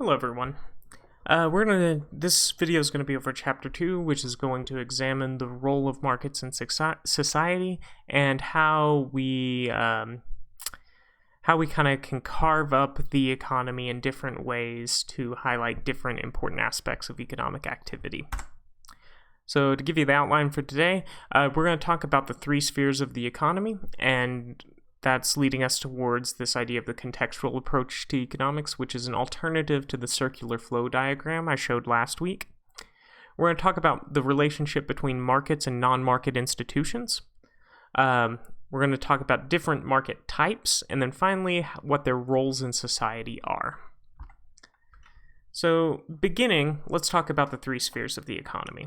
Hello everyone. This video is gonna be over chapter 2, which is going to examine the role of markets in society and how we kind of can carve up the economy in different ways to highlight different important aspects of economic activity. So to give you the outline for today, we're going to talk about the three spheres of the economy, and that's leading us towards this idea of the contextual approach to economics, which is an alternative to the circular flow diagram I showed last week. We're going to talk about the relationship between markets and non-market institutions. We're going to talk about different market types, and then finally, what their roles in society are. So, beginning, let's talk about the three spheres of the economy.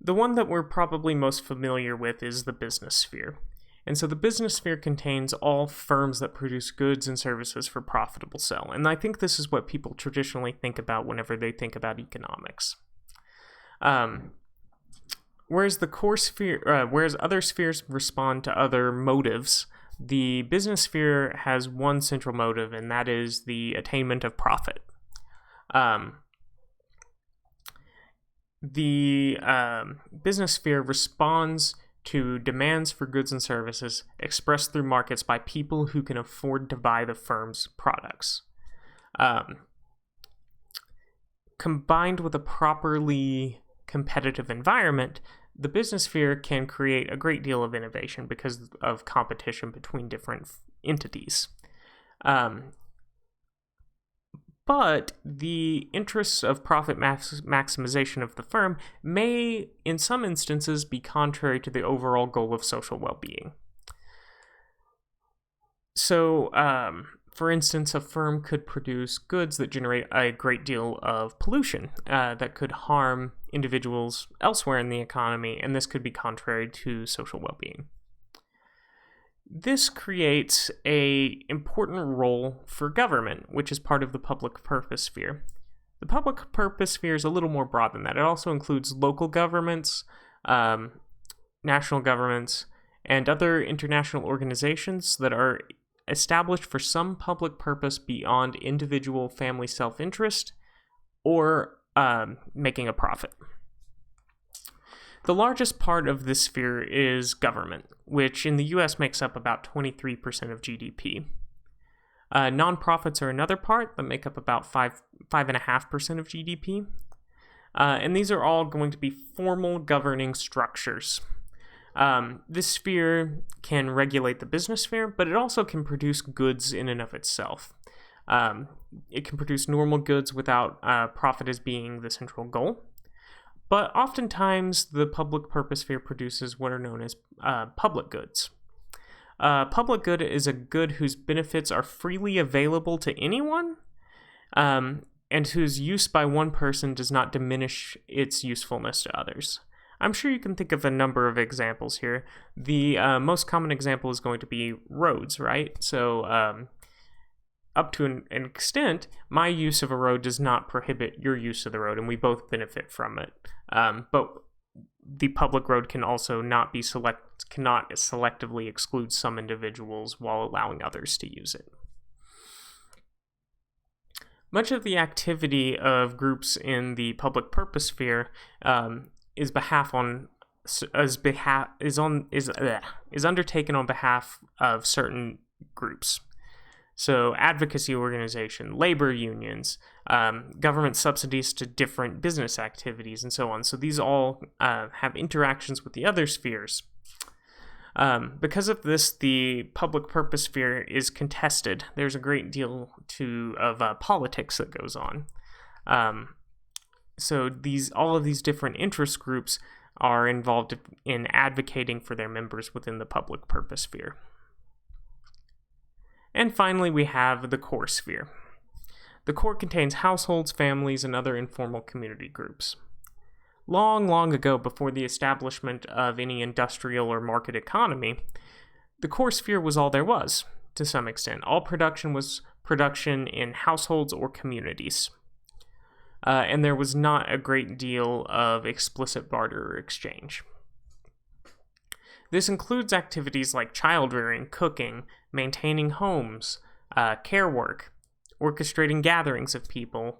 The one that we're probably most familiar with is the business sphere. And so the business sphere contains all firms that produce goods and services for profitable sale. And I think this is what people traditionally think about whenever they think about economics. Whereas the core sphere, whereas other spheres respond to other motives, the business sphere has one central motive, and that is the attainment of profit. The business sphere responds to demands for goods and services expressed through markets by people who can afford to buy the firm's products. Combined with a properly competitive environment, the business sphere can create a great deal of innovation because of competition between different entities. But the interests of profit maximization of the firm may, in some instances, be contrary to the overall goal of social well-being. So, for instance, a firm could produce goods that generate a great deal of pollution that could harm individuals elsewhere in the economy, and this could be contrary to social well-being. This creates an important role for government, which is part of the public purpose sphere. The public purpose sphere is a little more broad than that. It also includes local governments, national governments, and other international organizations that are established for some public purpose beyond individual family self-interest or making a profit. The largest part of this sphere is government, which in the US makes up about 23% of GDP. Nonprofits are another part that make up about 5.5% of GDP. And these are all going to be formal governing structures. This sphere can regulate the business sphere, but it also can produce goods in and of itself. It can produce normal goods without profit as being the central goal. But oftentimes, the public purpose sphere produces what are known as public goods. Public good is a good whose benefits are freely available to anyone, and whose use by one person does not diminish its usefulness to others. I'm sure you can think of a number of examples here. The most common example is going to be roads, right? So, up to an extent, my use of a road does not prohibit your use of the road, and we both benefit from it. But the public road can also cannot selectively exclude some individuals while allowing others to use it. Much of the activity of groups in the public purpose sphere is undertaken on behalf of certain groups. So advocacy organization, labor unions, government subsidies to different business activities, and so on. So these all have interactions with the other spheres. Because of this, the public purpose sphere is contested. There's a great deal of politics that goes on. So all of these different interest groups are involved in advocating for their members within the public purpose sphere. And finally, we have the core sphere. The core contains households, families, and other informal community groups. Long, long ago, before the establishment of any industrial or market economy, the core sphere was all there was, to some extent. All production was production in households or communities. And there was not a great deal of explicit barter or exchange. This includes activities like child rearing, cooking, maintaining homes, care work, orchestrating gatherings of people,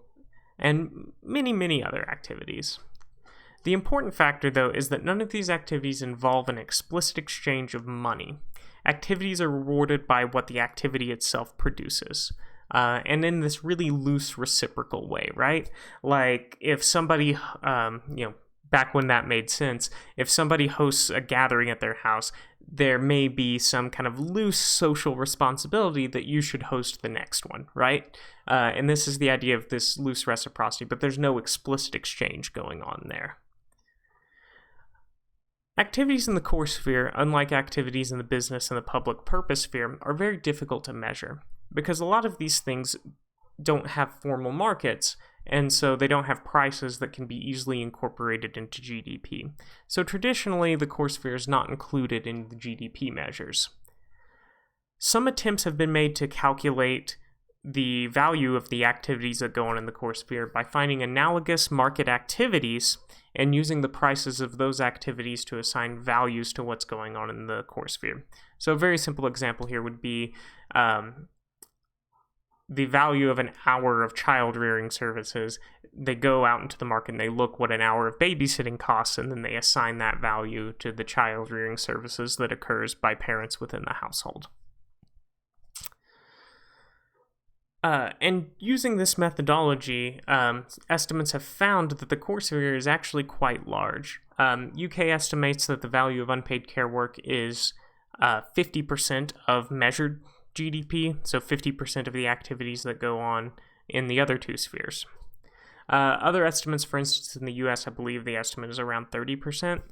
and many, many other activities. The important factor, though, is that none of these activities involve an explicit exchange of money. Activities are rewarded by what the activity itself produces. And in this really loose reciprocal way, right? Like if somebody, back when that made sense, if somebody hosts a gathering at their house, there may be some kind of loose social responsibility that you should host the next one, right? And this is the idea of this loose reciprocity, but there's no explicit exchange going on there. Activities in the core sphere, unlike activities in the business and the public purpose sphere, are very difficult to measure because a lot of these things don't have formal markets, and so they don't have prices that can be easily incorporated into GDP. So traditionally, the core sphere is not included in the GDP measures. Some attempts have been made to calculate the value of the activities that go on in the core sphere by finding analogous market activities and using the prices of those activities to assign values to what's going on in the core sphere. So a very simple example here would be the value of an hour of child rearing services. They go out into the market and they look what an hour of babysitting costs, and then they assign that value to the child rearing services that occurs by parents within the household. And using this methodology, estimates have found that the core sphere is actually quite large. UK estimates that the value of unpaid care work is 50% of measured GDP, so 50% of the activities that go on in the other two spheres. Other estimates, for instance, in the US, I believe the estimate is around 30%.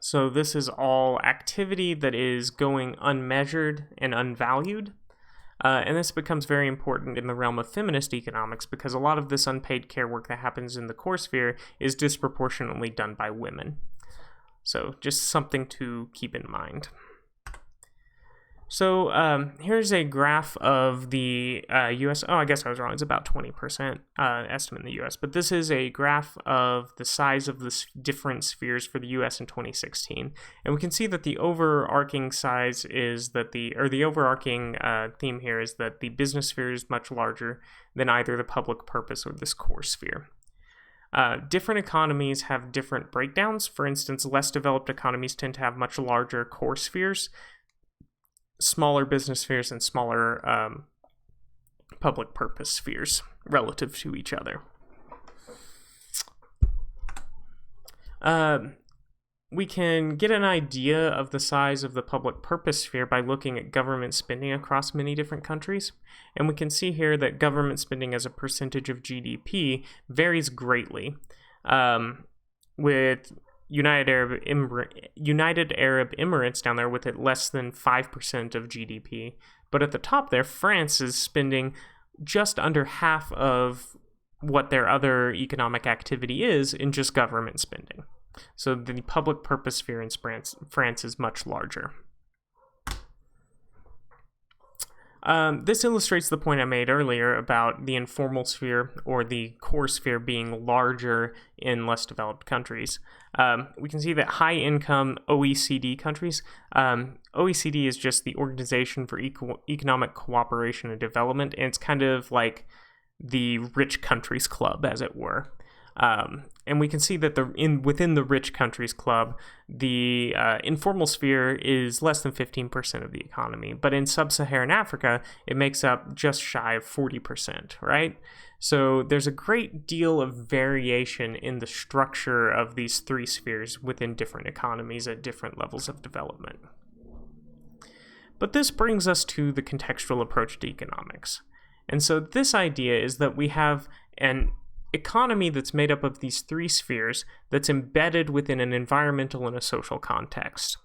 So this is all activity that is going unmeasured and unvalued. And this becomes very important in the realm of feminist economics because a lot of this unpaid care work that happens in the core sphere is disproportionately done by women. So just something to keep in mind. So here's a graph of the U.S. Oh, I guess I was wrong. It's about 20% estimate in the U.S. But this is a graph of the size of the different spheres for the U.S. in 2016. And we can see that the overarching size is that the overarching theme here is that the business sphere is much larger than either the public purpose or this core sphere. Different economies have different breakdowns. For instance, less developed economies tend to have much larger core spheres, smaller business spheres, and smaller public purpose spheres relative to each other. We can get an idea of the size of the public purpose sphere by looking at government spending across many different countries. And we can see here that government spending as a percentage of GDP varies greatly, with United Arab Emirates down there with it less than 5% of GDP. But at the top there, France is spending just under half of what their other economic activity is in just government spending. So the public purpose sphere in France is much larger. This illustrates the point I made earlier about the informal sphere or the core sphere being larger in less developed countries. We can see that high-income OECD countries, OECD is just the Organization for Economic Cooperation and Development, and it's kind of like the rich countries club, as it were. And we can see that within the rich countries club, the informal sphere is less than 15% of the economy. But in sub-Saharan Africa, it makes up just shy of 40%, right? So there's a great deal of variation in the structure of these three spheres within different economies at different levels of development. But this brings us to the contextual approach to economics. And so this idea is that we have an economy that's made up of these three spheres that's embedded within an environmental and a social context.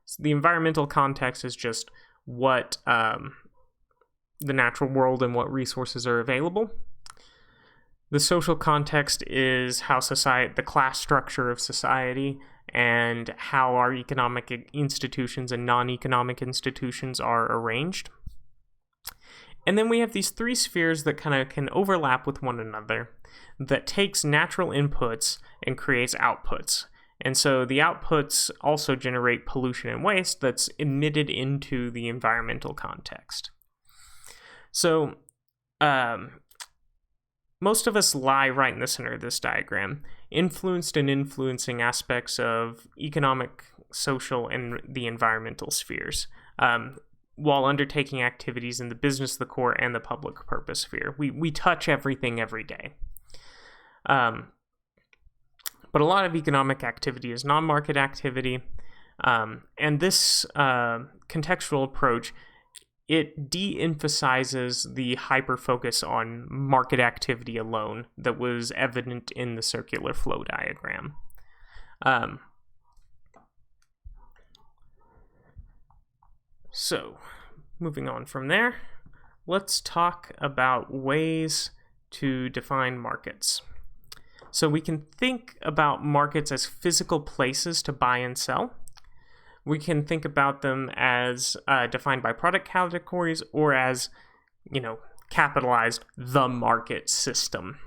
So the environmental context is just what the natural world and what resources are available. The social context is how the class structure of society and how our economic institutions and non-economic institutions are arranged. And then we have these three spheres that kind of can overlap with one another, that takes natural inputs and creates outputs. And so the outputs also generate pollution and waste that's emitted into the environmental context. So, most of us lie right in the center of this diagram, influenced and influencing aspects of economic, social, and the environmental spheres, while undertaking activities in the business, the core, and the public purpose sphere. We touch everything every day. But a lot of economic activity is non-market activity, and this contextual approach, it de-emphasizes the hyper-focus on market activity alone that was evident in the circular flow diagram. So, moving on from there, let's talk about ways to define markets. So we can think about markets as physical places to buy and sell. We can think about them as defined by product categories, or as, capitalized, the market system.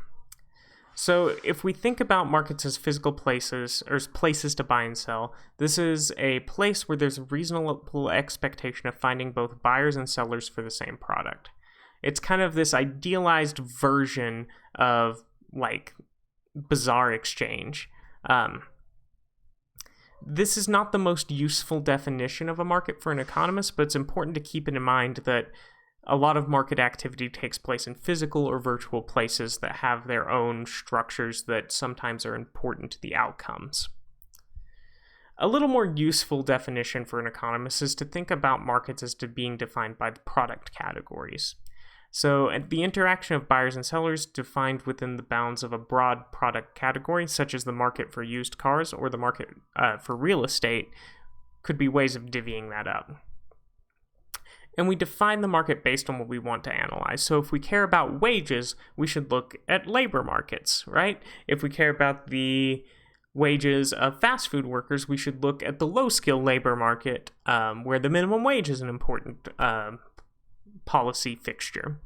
So if we think about markets as physical places, or as places to buy and sell, this is a place where there's a reasonable expectation of finding both buyers and sellers for the same product. It's kind of this idealized version of, bazaar exchange. This is not the most useful definition of a market for an economist, but it's important to keep in mind that a lot of market activity takes place in physical or virtual places that have their own structures that sometimes are important to the outcomes. A little more useful definition for an economist is to think about markets as being defined by the product categories. So the interaction of buyers and sellers defined within the bounds of a broad product category, such as the market for used cars or the market for real estate, could be ways of divvying that up. And we define the market based on what we want to analyze. So if we care about wages, we should look at labor markets, right? If we care about the wages of fast food workers, we should look at the low-skill labor market, where the minimum wage is an important policy fixture,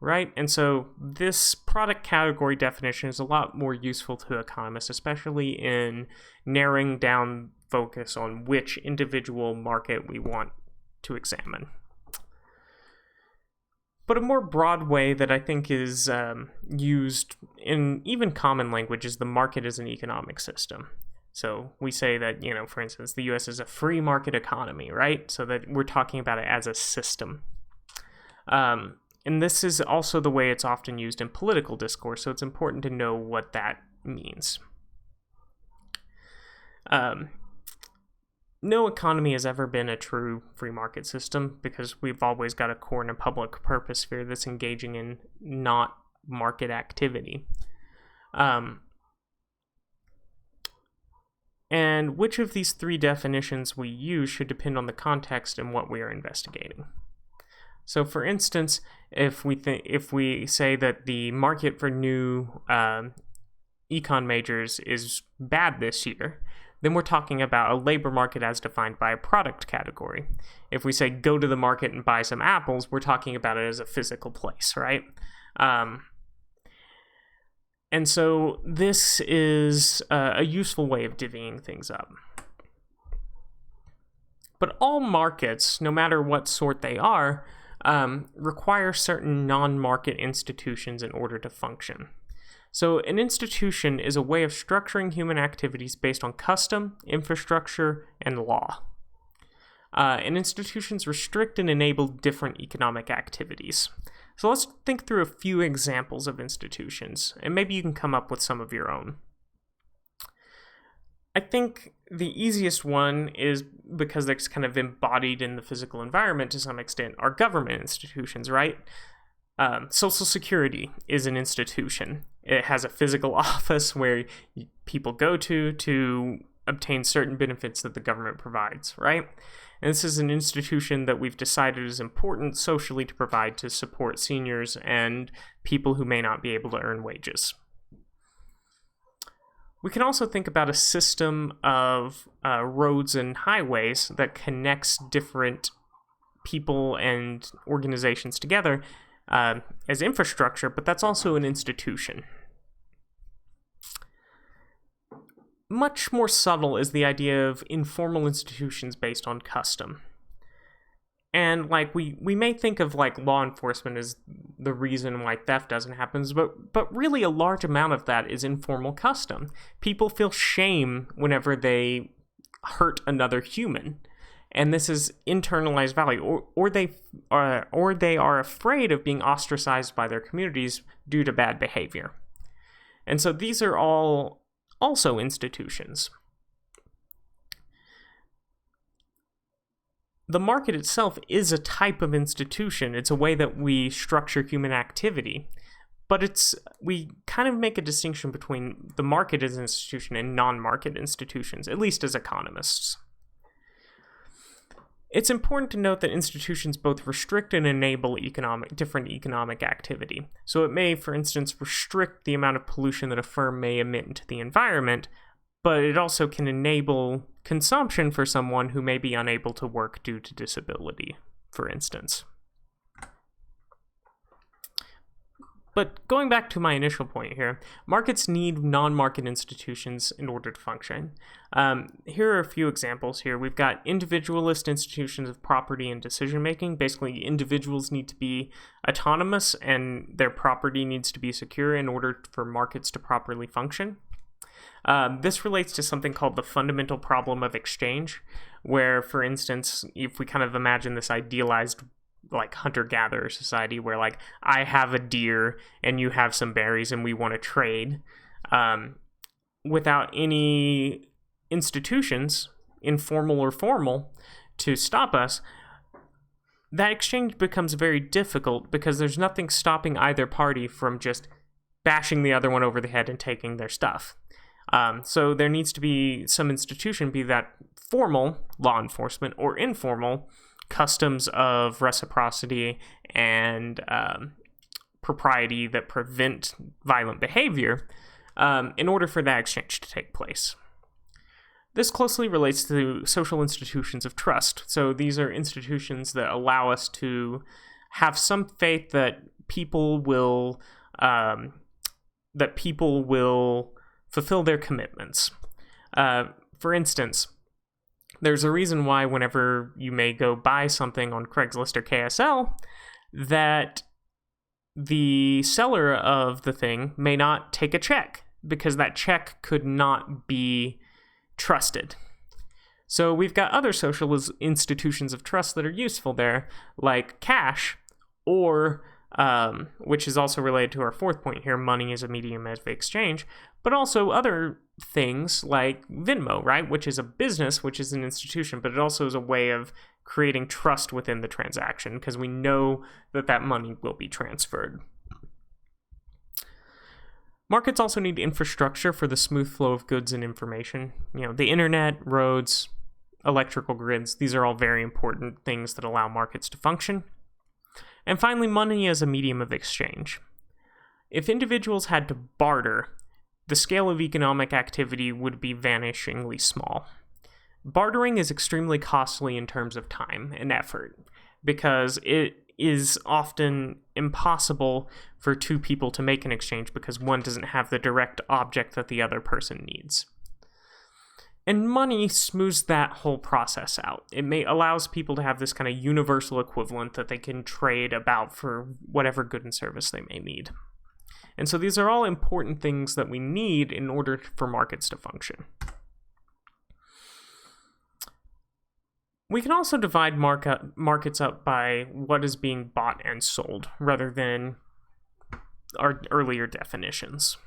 right? And so this product category definition is a lot more useful to economists, especially in narrowing down focus on which individual market we want to examine. But a more broad way that I think is used in even common language is the market as an economic system. So we say that, for instance, the US is a free market economy, right? So that we're talking about it as a system. And this is also the way it's often used in political discourse, so it's important to know what that means. No economy has ever been a true free market system because we've always got a core and a public purpose sphere that's engaging in not market activity. And which of these three definitions we use should depend on the context and what we are investigating. So, for instance, if we say that the market for new econ majors is bad this year, then we're talking about a labor market as defined by a product category. If we say go to the market and buy some apples, we're talking about it as a physical place, right? And so this is a useful way of divvying things up. But all markets, no matter what sort they are, require certain non-market institutions in order to function. So an institution is a way of structuring human activities based on custom, infrastructure, and law. And institutions restrict and enable different economic activities. So let's think through a few examples of institutions, and maybe you can come up with some of your own. I think the easiest one is, because it's kind of embodied in the physical environment to some extent, are government institutions, right? Social Security is an institution. It has a physical office where people go to obtain certain benefits that the government provides, right? And this is an institution that we've decided is important socially to provide to support seniors and people who may not be able to earn wages. We can also think about a system of roads and highways that connects different people and organizations together as infrastructure, but that's also an institution. Much more subtle is the idea of informal institutions based on custom. And like we may think of like law enforcement as the reason why theft doesn't happen, but really a large amount of that is informal custom. People feel shame whenever they hurt another human, and this is internalized value, or they are afraid of being ostracized by their communities due to bad behavior. And so these are all also institutions. The market itself is a type of institution. It's a way that we structure human activity. But we kind of make a distinction between the market as an institution and non-market institutions, at least as economists. It's important to note that institutions both restrict and enable different economic activity. So it may, for instance, restrict the amount of pollution that a firm may emit into the environment, but it also can enable consumption for someone who may be unable to work due to disability, for instance. But going back to my initial point here, markets need non-market institutions in order to function. Here are a few examples here. We've got individualist institutions of property and decision-making. Basically, individuals need to be autonomous and their property needs to be secure in order for markets to properly function. This relates to something called the fundamental problem of exchange, where, for instance, if we kind of imagine this idealized like hunter-gatherer society where like I have a deer and you have some berries and we want to trade, without any institutions, informal or formal, to stop us, that exchange becomes very difficult because there's nothing stopping either party from just bashing the other one over the head and taking their stuff. So there needs to be some institution, be that formal law enforcement or informal customs of reciprocity and propriety that prevent violent behavior in order for that exchange to take place. This closely relates to social institutions of trust. So these are institutions that allow us to have some faith that people will fulfill their commitments. For instance, there's a reason why whenever you may go buy something on Craigslist or KSL, that the seller of the thing may not take a check because that check could not be trusted. So we've got other social institutions of trust that are useful there, like cash, or which is also related to our fourth point here, money is a medium of exchange, but also other things like Venmo, right, which is a business, which is an institution, but it also is a way of creating trust within the transaction because we know that that money will be transferred. Markets also need infrastructure for the smooth flow of goods and information. You know, the internet, roads, electrical grids, these are all very important things that allow markets to function. And finally, money as a medium of exchange. If individuals had to barter, the scale of economic activity would be vanishingly small. Bartering is extremely costly in terms of time and effort because it is often impossible for two people to make an exchange because one doesn't have the direct object that the other person needs. And money smooths that whole process out. It allows people to have this kind of universal equivalent that they can trade about for whatever good and service they may need. And so these are all important things that we need in order for markets to function. We can also divide markets up by what is being bought and sold rather than our earlier definitions.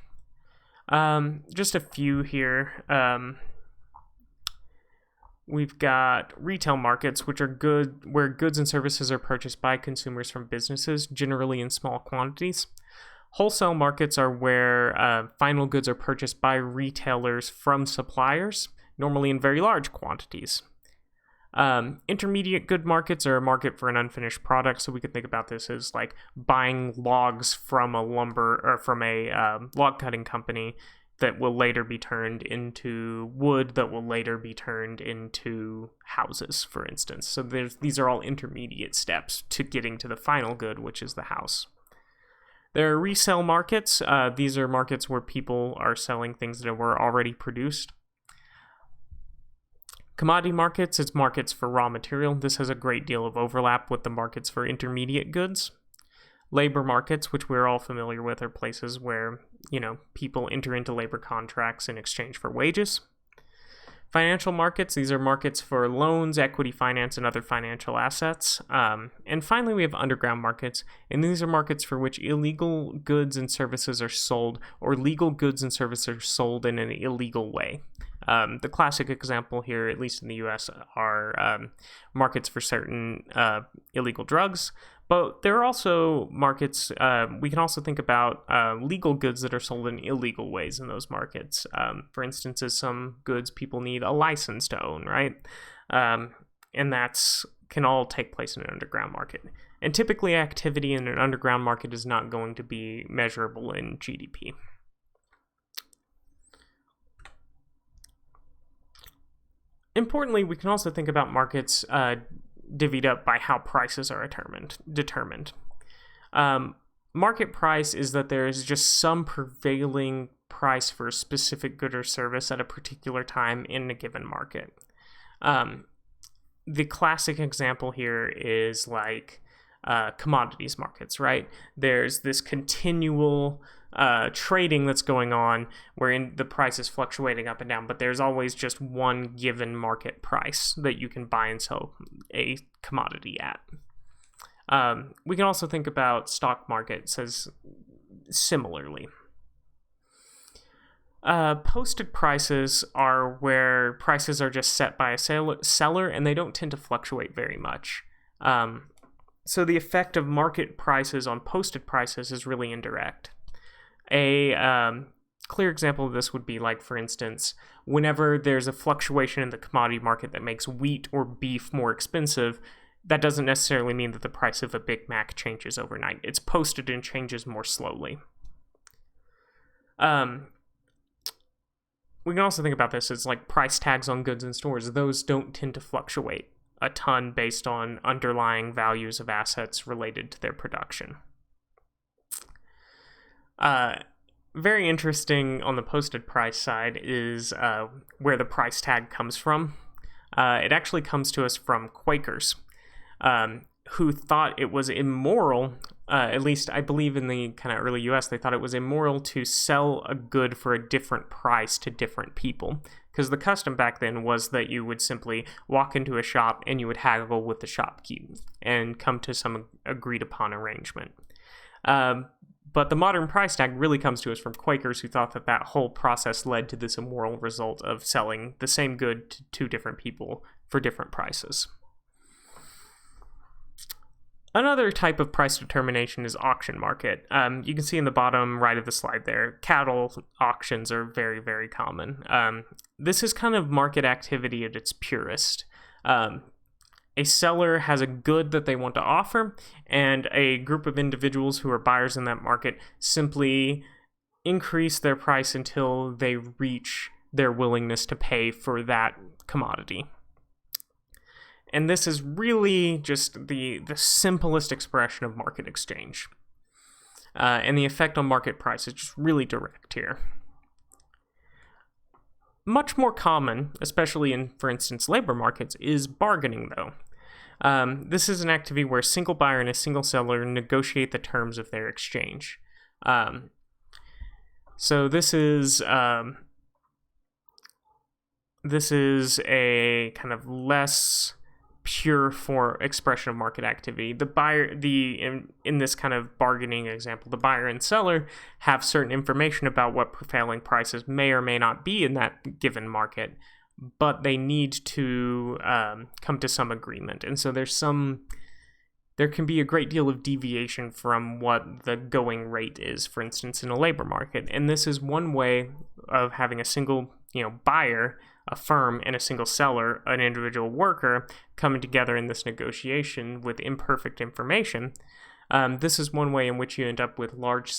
Just a few here. We've got retail markets, which are where goods and services are purchased by consumers from businesses, generally in small quantities. Wholesale markets are where final goods are purchased by retailers from suppliers, normally in very large quantities. Intermediate good markets are a market for an unfinished product, so we could think about this as like buying logs from a log cutting company that will later be turned into wood that will later be turned into houses, for instance. So these are all intermediate steps to getting to the final good, which is the house. There are resale markets. These are markets where people are selling things that were already produced. Commodity markets, it's markets for raw material. This has a great deal of overlap with the markets for intermediate goods. Labor markets, which we're all familiar with, are places where, people enter into labor contracts in exchange for wages. Financial markets, these are markets for loans, equity finance, and other financial assets. And finally, we have underground markets, and these are markets for which illegal goods and services are sold, or legal goods and services are sold in an illegal way. The classic example here, at least in the US, are markets for certain illegal drugs. But there are also markets, we can also think about legal goods that are sold in illegal ways in those markets. For instance, as some goods people need a license to own, right? And that's can all take place in an underground market. And typically activity in an underground market is not going to be measurable in GDP. Importantly, we can also think about markets divvied up by how prices are determined. Market price is that there is just some prevailing price for a specific good or service at a particular time in a given market. The classic example here is like commodities markets, right? There's this continual trading that's going on wherein the price is fluctuating up and down, but there's always just one given market price that you can buy and sell a commodity at. We can also think about stock markets as similarly. Posted prices are where prices are just set by a seller and they don't tend to fluctuate very much. So the effect of market prices on posted prices is really indirect. A clear example of this would be like, for instance, whenever there's a fluctuation in the commodity market that makes wheat or beef more expensive, that doesn't necessarily mean that the price of a Big Mac changes overnight. It's posted and changes more slowly. We can also think about this as like price tags on goods in stores. Those don't tend to fluctuate a ton based on underlying values of assets related to their production. Very interesting on the posted price side is where the price tag comes from. It actually comes to us from Quakers, who thought it was immoral, at least I believe in the kind of early US, they thought it was immoral to sell a good for a different price to different people. Because the custom back then was that you would simply walk into a shop and you would haggle with the shopkeep and come to some agreed upon arrangement. But the modern price tag really comes to us from Quakers, who thought that that whole process led to this immoral result of selling the same good to two different people for different prices. Another type of price determination is auction market. You can see in the bottom right of the slide there, cattle auctions are very, very common. This is kind of market activity at its purest. A seller has a good that they want to offer, and a group of individuals who are buyers in that market simply increase their price until they reach their willingness to pay for that commodity. And this is really just the simplest expression of market exchange. And the effect on market price is just really direct here. Much more common, especially in, for instance, labor markets, is bargaining, though. This is an activity where a single buyer and a single seller negotiate the terms of their exchange. So this is a kind of less pure for expression of market activity. The buyer, in this kind of bargaining example, the buyer and seller have certain information about what prevailing prices may or may not be in that given market, but they need to come to some agreement. And so there can be a great deal of deviation from what the going rate is, for instance, in a labor market. And this is one way of having a single, buyer, a firm, and a single seller, an individual worker, coming together in this negotiation with imperfect information. This is one way in which you end up with large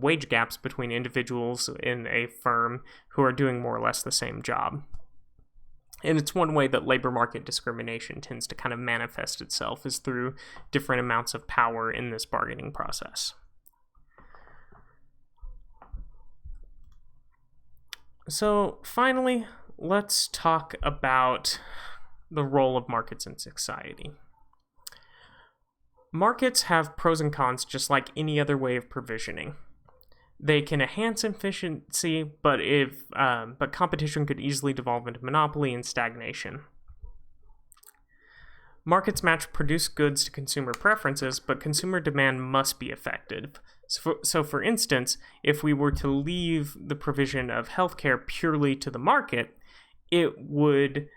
wage gaps between individuals in a firm who are doing more or less the same job. And it's one way that labor market discrimination tends to kind of manifest itself, is through different amounts of power in this bargaining process. So finally, let's talk about the role of markets in society. Markets have pros and cons just like any other way of provisioning. They can enhance efficiency, but competition could easily devolve into monopoly and stagnation. Markets match produced goods to consumer preferences, but consumer demand must be effective. So for instance, if we were to leave the provision of healthcare purely to the market, it would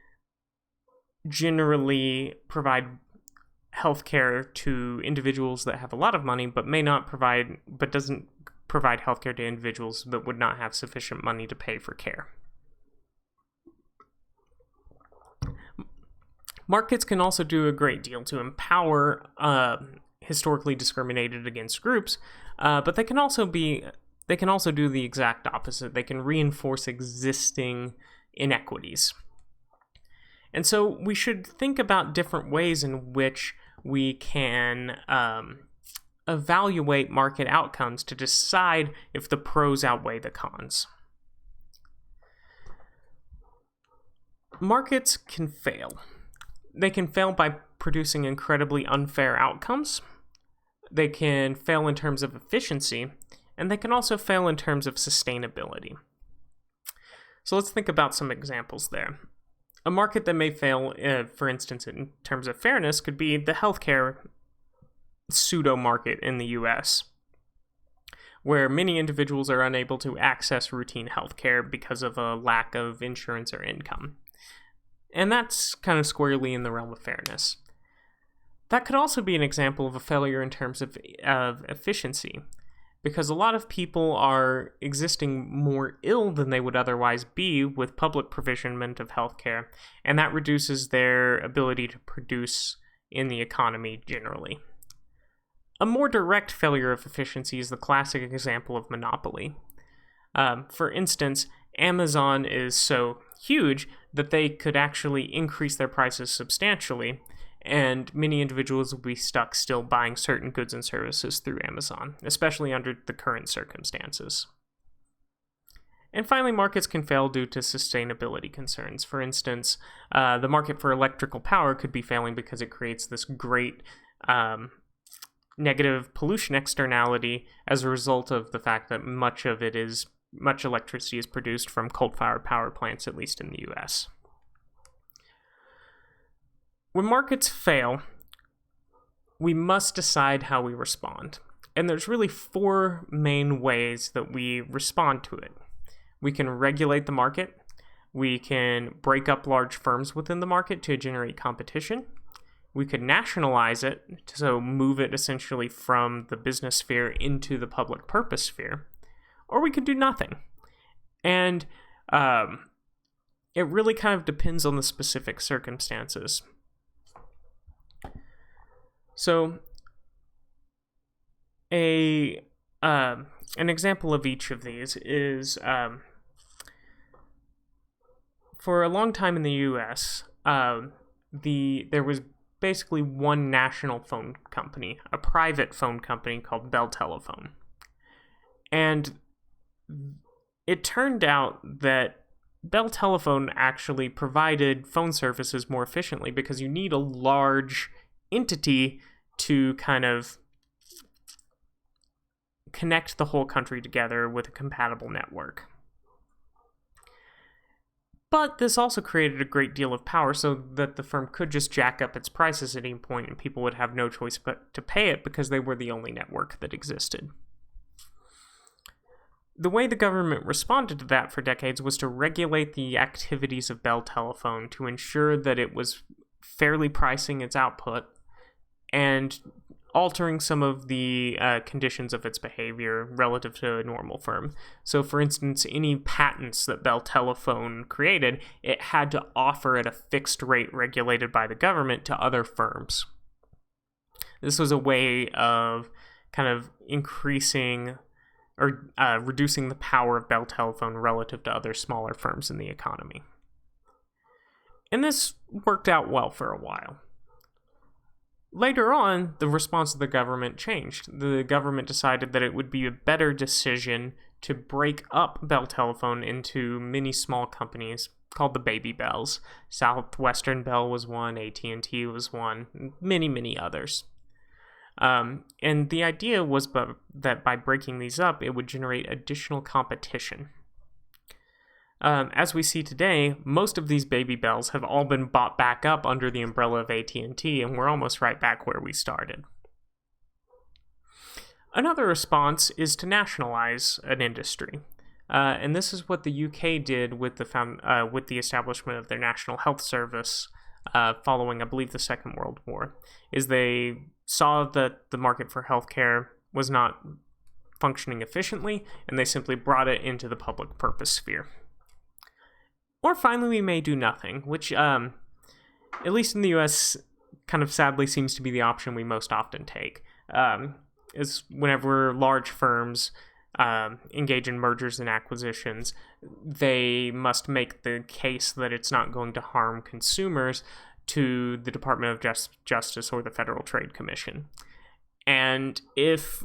generally provide healthcare to individuals that have a lot of money, but doesn't provide healthcare to individuals that would not have sufficient money to pay for care. Markets can also do a great deal to empower historically discriminated against groups, but they can also do the exact opposite. They can reinforce existing inequities. And so we should think about different ways in which we can evaluate market outcomes to decide if the pros outweigh the cons. Markets can fail. They can fail by producing incredibly unfair outcomes. They can fail in terms of efficiency, and they can also fail in terms of sustainability. So let's think about some examples there. A market that may fail, for instance, in terms of fairness, could be the healthcare pseudo-market in the US, where many individuals are unable to access routine healthcare because of a lack of insurance or income. And that's kind of squarely in the realm of fairness. That could also be an example of a failure in terms of efficiency, because a lot of people are existing more ill than they would otherwise be with public provisionment of healthcare, and that reduces their ability to produce in the economy generally. A more direct failure of efficiency is the classic example of monopoly. For instance, Amazon is so huge that they could actually increase their prices substantially, and many individuals will be stuck still buying certain goods and services through Amazon, especially under the current circumstances. And finally, markets can fail due to sustainability concerns. For instance, the market for electrical power could be failing because it creates this great negative pollution externality as a result of the fact that much electricity is produced from coal-fired power plants, at least in the US. When markets fail, we must decide how we respond. And there's really 4 main ways that we respond to it. We can regulate the market. We can break up large firms within the market to generate competition. We could nationalize it, so move it essentially from the business sphere into the public purpose sphere. Or we could do nothing. And it really kind of depends on the specific circumstances. So, an example of each of these is, for a long time in the U.S., there was basically one national phone company, a private phone company called Bell Telephone. And it turned out that Bell Telephone actually provided phone services more efficiently because you need a large entity to kind of connect the whole country together with a compatible network. But this also created a great deal of power so that the firm could just jack up its prices at any point and people would have no choice but to pay it because they were the only network that existed. The way the government responded to that for decades was to regulate the activities of Bell Telephone to ensure that it was fairly pricing its output and altering some of the conditions of its behavior relative to a normal firm. So, for instance, any patents that Bell Telephone created, it had to offer at a fixed rate regulated by the government to other firms. This was a way of kind of increasing or reducing the power of Bell Telephone relative to other smaller firms in the economy. And this worked out well for a while. Later on, the response of the government changed. The government decided that it would be a better decision to break up Bell Telephone into many small companies called the Baby Bells. Southwestern Bell was one, AT&T was one, many, many others. And the idea was that by breaking these up, it would generate additional competition. As we see today, most of these Baby Bells have all been bought back up under the umbrella of AT&T, and we're almost right back where we started. Another response is to nationalize an industry. And this is what the UK did with the establishment of their National Health Service following, I believe, the Second World War, is they saw that the market for healthcare was not functioning efficiently, and they simply brought it into the public purpose sphere. Or finally, we may do nothing, which, at least in the US, kind of sadly seems to be the option we most often take. Is whenever large firms engage in mergers and acquisitions, they must make the case that it's not going to harm consumers to the Department of Justice or the Federal Trade Commission. And if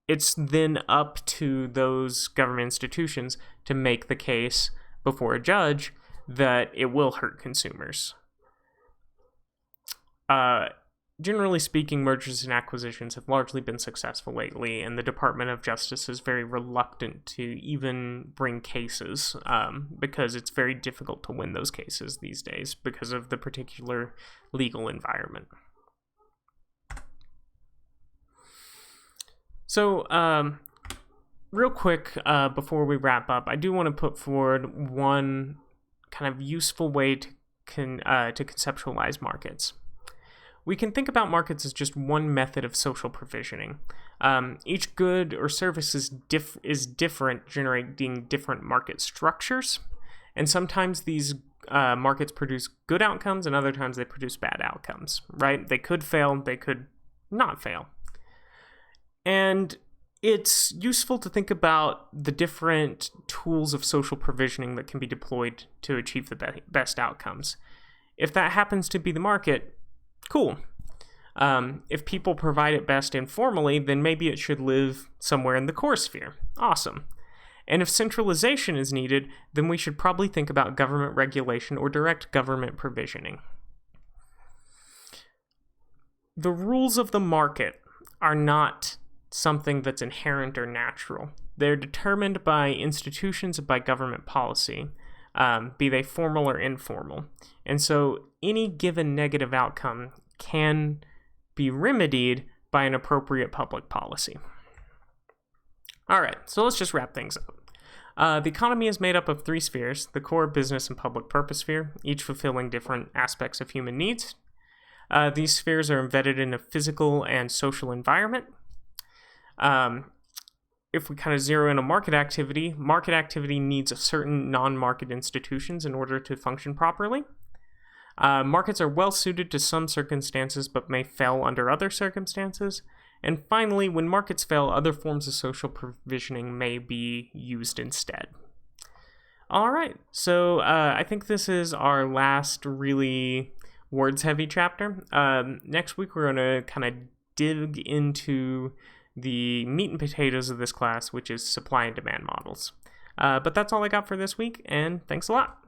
it's then up to those government institutions to make the case before a judge that it will hurt consumers. Generally speaking, mergers and acquisitions have largely been successful lately, and the Department of Justice is very reluctant to even bring cases because it's very difficult to win those cases these days because of the particular legal environment. So, real quick, before we wrap up, I do want to put forward one kind of useful way to conceptualize markets. We can think about markets as just one method of social provisioning. Each good or service is different, generating different market structures, and sometimes these markets produce good outcomes, and other times they produce bad outcomes, right? They could fail, they could not fail. And it's useful to think about the different tools of social provisioning that can be deployed to achieve the best outcomes. If that happens to be the market, cool. If people provide it best informally, then maybe it should live somewhere in the core sphere. Awesome. And if centralization is needed, then we should probably think about government regulation or direct government provisioning. The rules of the market are not something that's inherent or natural. They're determined by institutions and by government policy, be they formal or informal. And so any given negative outcome can be remedied by an appropriate public policy. All right, so let's just wrap things up. The economy is made up of three spheres: the core, business, and public purpose sphere, each fulfilling different aspects of human needs. These spheres are embedded in a physical and social environment. If we kind of zero in on market activity needs a certain non-market institutions in order to function properly. Markets are well suited to some circumstances but may fail under other circumstances. And finally, when markets fail, other forms of social provisioning may be used instead. All right, so I think this is our last really words-heavy chapter. Next week, we're going to kind of dig into the meat and potatoes of this class, which is supply and demand models. But that's all I got for this week, and thanks a lot.